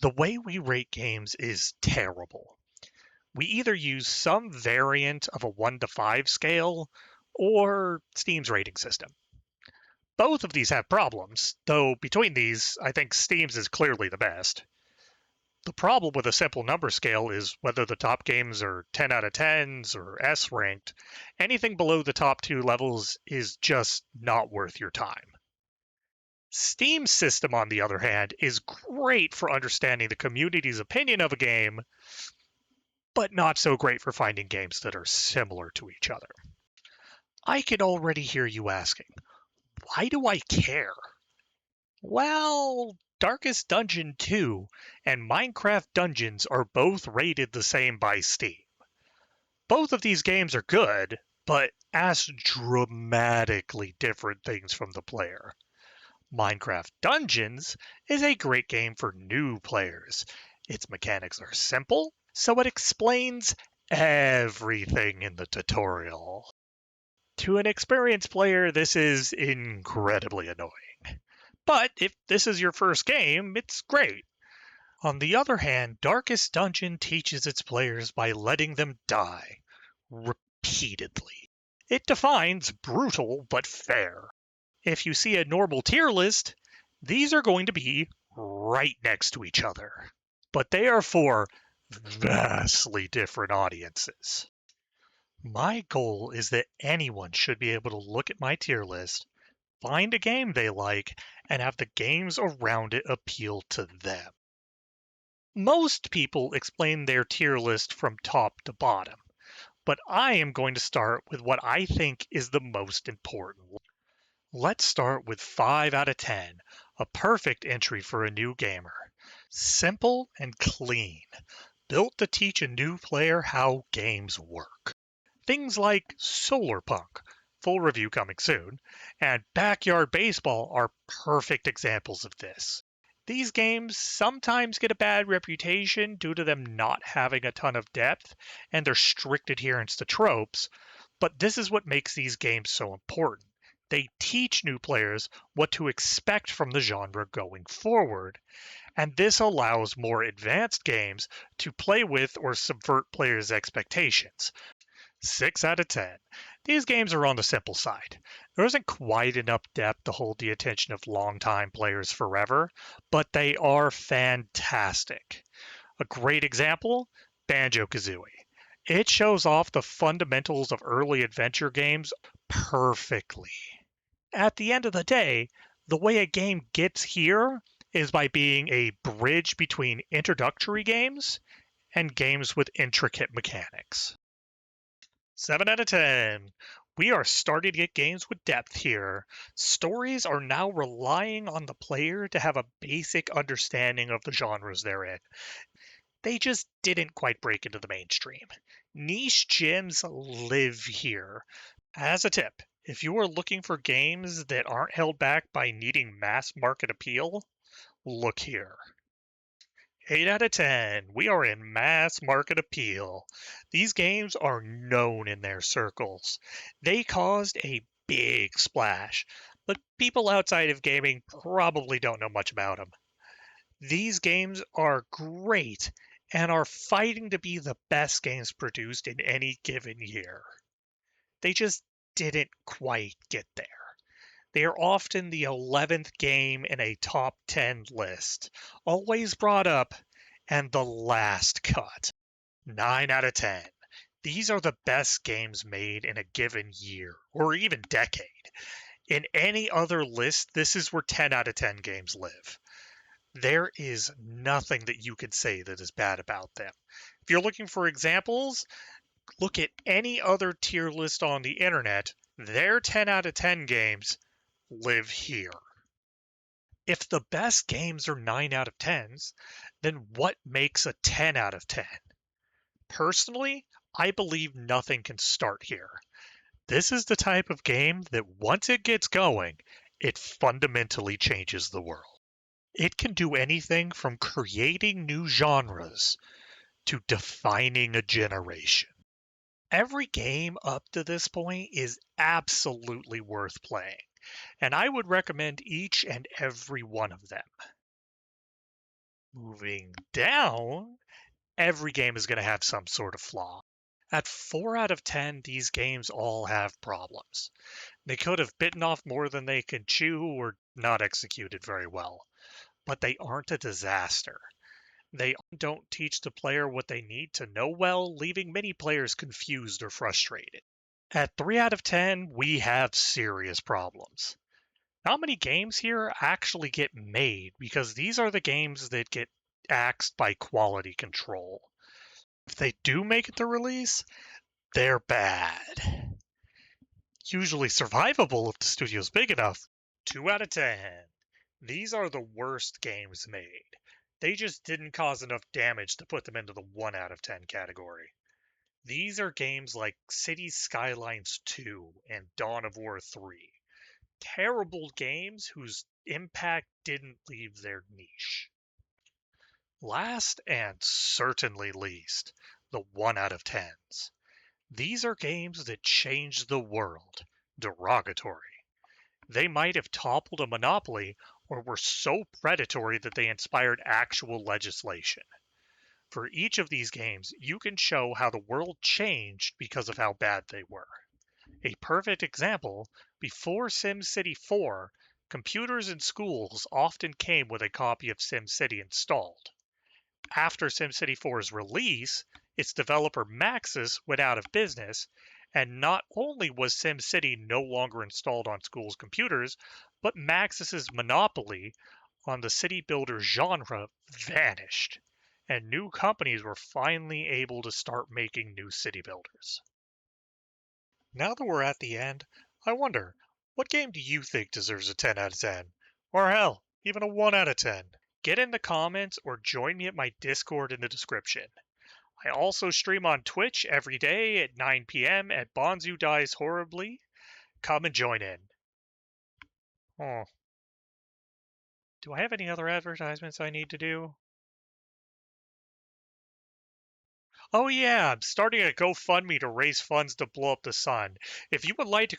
The way we rate games is terrible. We either use some variant of a 1 to 5 scale or Steam's rating system. Both of these have problems, though between these, I think Steam's is clearly the best. The problem with a simple number scale is whether the top games are 10 out of 10s or S ranked, anything below the top two levels is just not worth your time. Steam's system, on the other hand, is great for understanding the community's opinion of a game, but not so great for finding games that are similar to each other. I can already hear you asking, why do I care? Well, Darkest Dungeon 2 and Minecraft Dungeons are both rated the same by Steam. Both of these games are good, but ask dramatically different things from the player. Minecraft Dungeons is a great game for new players. Its mechanics are simple, so it explains everything in the tutorial. To an experienced player, this is incredibly annoying. But if this is your first game, it's great. On the other hand, Darkest Dungeon teaches its players by letting them die repeatedly. It defines brutal but fair. If you see a normal tier list, these are going to be right next to each other, but they are for vastly different audiences. My goal is that anyone should be able to look at my tier list, find a game they like, and have the games around it appeal to them. Most people explain their tier list from top to bottom, but I am going to start with what I think is the most important. Let's start with 5 out of 10, a perfect entry for a new gamer. Simple and clean, built to teach a new player how games work. Things like Solarpunk, full review coming soon, and Backyard Baseball are perfect examples of this. These games sometimes get a bad reputation due to them not having a ton of depth and their strict adherence to tropes, but this is what makes these games so important. They teach new players what to expect from the genre going forward, and this allows more advanced games to play with or subvert players' expectations. 6 out of 10. These games are on the simple side. There isn't quite enough depth to hold the attention of longtime players forever, but they are fantastic. A great example, Banjo-Kazooie. It shows off the fundamentals of early adventure games perfectly. At the end of the day, the way a game gets here is by being a bridge between introductory games and games with intricate mechanics. 7 out of 10. We are starting to get games with depth here. Stories are now relying on the player to have a basic understanding of the genres they're in. They just didn't quite break into the mainstream. Niche gems live here. As a tip, if you are looking for games that aren't held back by needing mass market appeal, look here. 8 out of 10. We are in mass market appeal. These games are known in their circles. They caused a big splash, but people outside of gaming probably don't know much about them. These games are great and are fighting to be the best games produced in any given year. They just didn't quite get there. They are often the 11th game in a top 10 list, always brought up, and the last cut. 9 out of 10. These are the best games made in a given year, or even decade. In any other list, this is where 10 out of 10 games live. There is nothing that you could say that is bad about them. If you're looking for examples, look at any other tier list on the internet. Their 10 out of 10 games live here. If the best games are 9 out of 10s, then what makes a 10 out of 10? Personally, I believe nothing can start here. This is the type of game that once it gets going, it fundamentally changes the world. It can do anything from creating new genres to defining a generation. Every game up to this point is absolutely worth playing, and I would recommend each and every one of them. Moving down, every game is going to have some sort of flaw. At 4 out of 10, these games all have problems. They could have bitten off more than they could chew or not executed very well, but they aren't a disaster. They don't teach the player what they need to know well, leaving many players confused or frustrated. At 3 out of 10, we have serious problems. Not many games here actually get made because these are the games that get axed by quality control. If they do make it to release, they're bad. Usually survivable if the studio's big enough. 2 out of 10. These are the worst games made. They just didn't cause enough damage to put them into the 1 out of 10 category. These are games like Cities Skylines 2 and Dawn of War 3. Terrible games whose impact didn't leave their niche. Last and certainly least, the 1 out of 10s. These are games that changed the world. Derogatory. They might have toppled a monopoly or were so predatory that they inspired actual legislation. For each of these games, you can show how the world changed because of how bad they were. A perfect example, before SimCity 4, computers in schools often came with a copy of SimCity installed. After SimCity 4's release, its developer Maxis went out of business, and not only was SimCity no longer installed on schools' computers, but Maxis's monopoly on the city builder genre vanished, and new companies were finally able to start making new city builders. Now that we're at the end, I wonder, what game do you think deserves a 10 out of 10? Or hell, even a 1 out of 10? Get in the comments or join me at my Discord in the description. I also stream on Twitch every day at 9 p.m. at Bonzu Dies Horribly. Come and join in. Oh, do I have any other advertisements I need to do? Oh yeah, I'm starting a GoFundMe to raise funds to blow up the sun. If you would like to